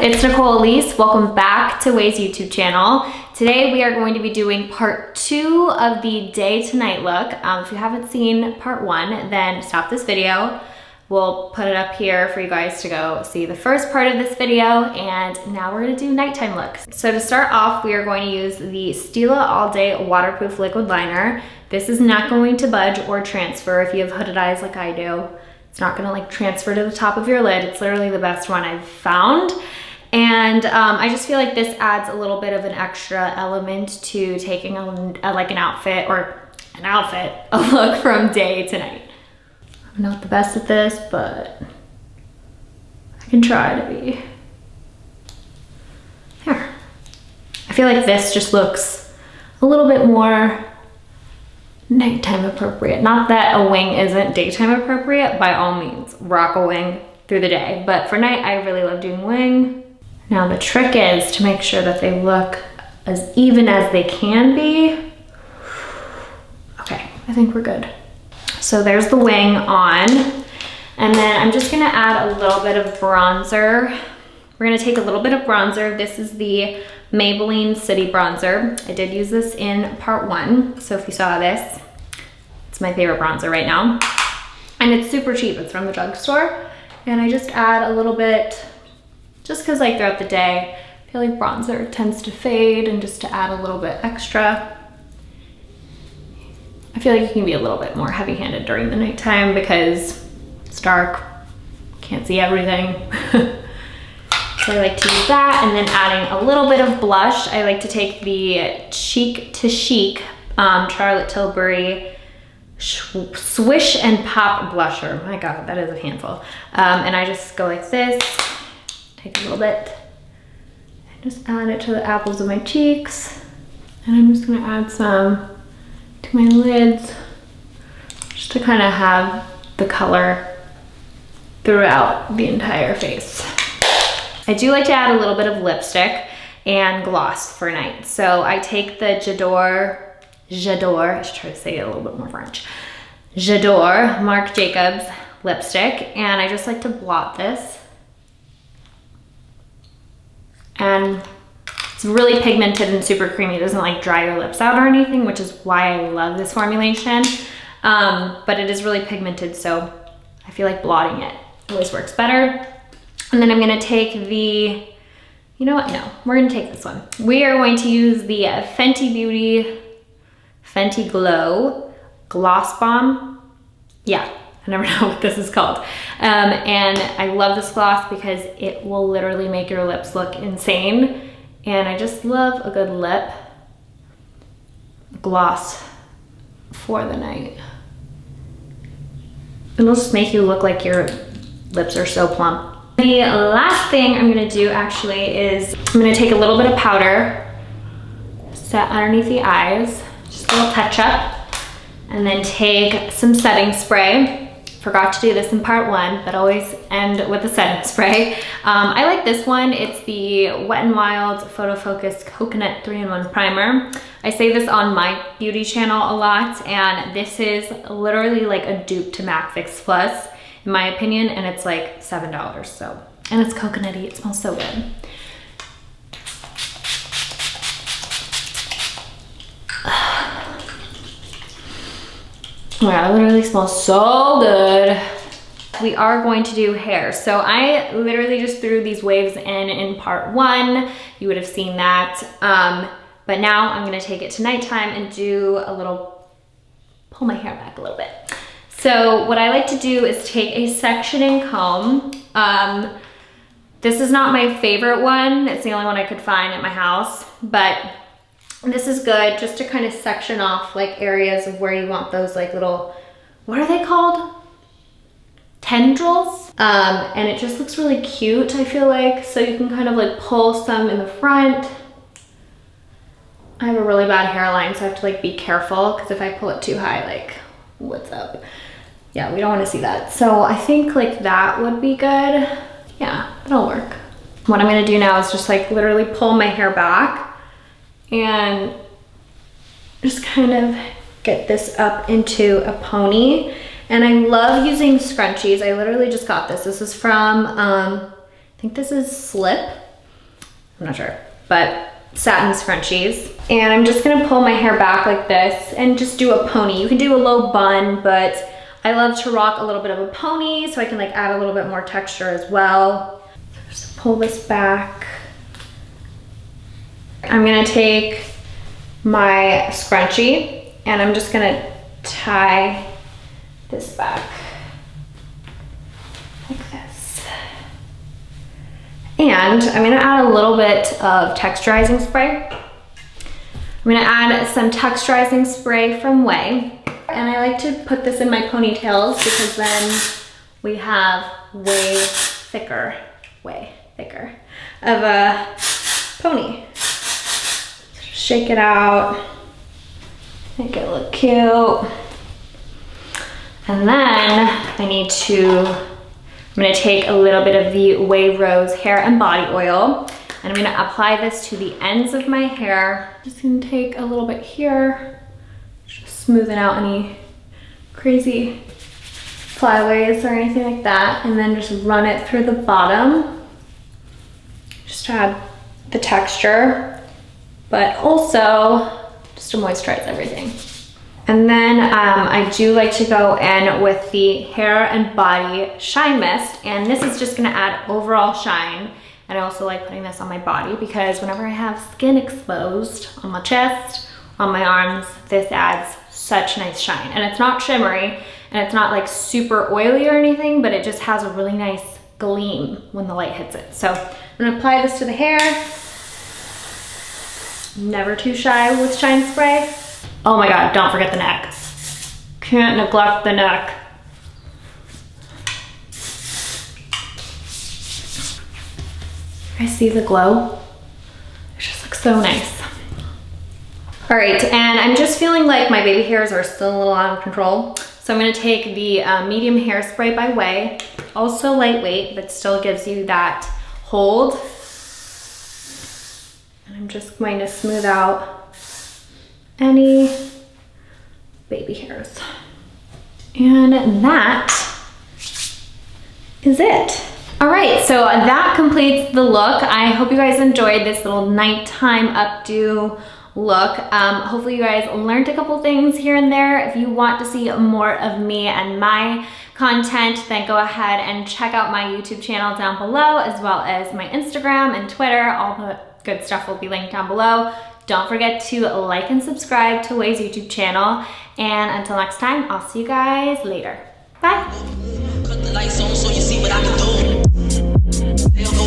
It's Nicole Elise. Welcome back to OUAI's YouTube channel. Today we are going to be doing part 2 of the day to night look. If you haven't seen part 1, then stop this video. We'll put it up here for you guys to go see the first part of this video, and now we're gonna do nighttime looks. So to start off, we are going to use the Stila All Day Waterproof Liquid Liner. This is not going to budge or transfer if you have hooded eyes like I do. It's not gonna like transfer to the top of your lid. It's literally the best one I've found. And I just feel like this adds a little bit of an extra element to taking a look from day to night. I'm not the best at this, but I can try to be. Here. I feel like this just looks a little bit more nighttime appropriate. Not that a wing isn't daytime appropriate, by all means, rock a wing through the day. But for night, I really love doing wing. Now the trick is to make sure that they look as even as they can be. Okay, I think we're good. So there's the wing on. And then I'm just gonna add a little bit of bronzer. We're gonna take a little bit of bronzer. This is the Maybelline City Bronzer. I did use this in part 1. So if you saw this, it's my favorite bronzer right now. And it's super cheap, it's from the drugstore. And I just add a little bit, just cause like throughout the day, I feel like bronzer tends to fade, and just to add a little bit extra. I feel like you can be a little bit more heavy-handed during the nighttime because it's dark, can't see everything. So I like to use that, and then adding a little bit of blush. I like to take the Cheek to Chic Charlotte Tilbury Swish and Pop Blusher. My God, that is a handful. And I just go like this, take a little bit, and just add it to the apples of my cheeks. And I'm just gonna add some to my lids, just to kind of have the color throughout the entire face. I do like to add a little bit of lipstick and gloss for night. So I take the J'adore, I should try to say it a little bit more French. J'adore Marc Jacobs lipstick, and I just like to blot this. And it's really pigmented and super creamy. It doesn't like dry your lips out or anything, which is why I love this formulation. But it is really pigmented, so I feel like blotting it always works better. And then I'm gonna take the, you know what, no, we're gonna take this one. We are going to use the Fenty Beauty Fenty Glow Gloss Bomb. Yeah, I never know what this is called. And I love this gloss because it will literally make your lips look insane. And I just love a good lip gloss for the night. It'll just make you look like your lips are so plump. The last thing I'm gonna do actually is I'm gonna take a little bit of powder, set underneath the eyes, just a little touch up, and then take some setting spray. Forgot to do this in part 1, but always end with a setting spray. I like this one. It's the Wet n Wild Photo Focus Coconut 3-in-1 Primer. I say this on my beauty channel a lot, and this is literally like a dupe to MAC Fix Plus, in my opinion, and it's like $7, so. And it's coconutty, it smells so good. Oh my God, it literally smells so good. We are going to do hair. So I literally just threw these waves in part 1. You would have seen that. But now I'm gonna take it to nighttime and do a little, pull my hair back a little bit. So what I like to do is take a sectioning comb. This is not my favorite one. It's the only one I could find at my house, but this is good just to kind of section off like areas of where you want those like little, what are they called? Tendrils. And it just looks really cute, I feel like. So you can kind of like pull some in the front. I have a really bad hairline, so I have to like be careful, because if I pull it too high, like, what's up? Yeah, we don't want to see that. So I think like that would be good. Yeah, that'll work. What I'm gonna do now is just like literally pull my hair back and just kind of get this up into a pony. And I love using scrunchies. I literally just got this. This is from, I think this is Slip I'm not sure, but satin scrunchies. And I'm just gonna pull my hair back like this and just do a pony. You can do a low bun, but I love to rock a little bit of a pony so I can like add a little bit more texture as well. Just pull this back. I'm gonna take my scrunchie and I'm just gonna tie this back like this. And I'm gonna add a little bit of texturizing spray. I'm gonna add some texturizing spray from OUAI. And I like to put this in my ponytails because then we have way thicker of a pony. Shake it out, make it look cute. And then I'm gonna take a little bit of the OUAI Rose hair and body oil, and I'm gonna apply this to the ends of my hair. Just gonna take a little bit here, just smoothing out any crazy flyaways or anything like that, and then just run it through the bottom, just to add the texture, but also just to moisturize everything. And then I do like to go in with the hair and body shine mist, and this is just gonna add overall shine. And I also like putting this on my body because whenever I have skin exposed on my chest, on my arms, this adds such nice shine. And it's not shimmery and it's not like super oily or anything, but it just has a really nice gleam when the light hits it. So I'm gonna apply this to the hair. Never too shy with shine spray. Oh my God, don't forget the neck. Can't neglect the neck. I see the glow. It just looks so nice. All right, and I'm just feeling like my baby hairs are still a little out of control. So I'm gonna take the medium hairspray by OUAI. Also lightweight, but still gives you that hold. And I'm just going to smooth out any baby hairs. And that is it. All right, so that completes the look. I hope you guys enjoyed this little nighttime updo look. Hopefully you guys learned a couple things here and there. If you want to see more of me and my content, then go ahead and check out my YouTube channel down below, as well as my Instagram and Twitter. All the good stuff will be linked down below. Don't forget to like and subscribe to OUAI's YouTube channel. And until next time, I'll see you guys later. Bye. Cut the lights on so you see what I can do.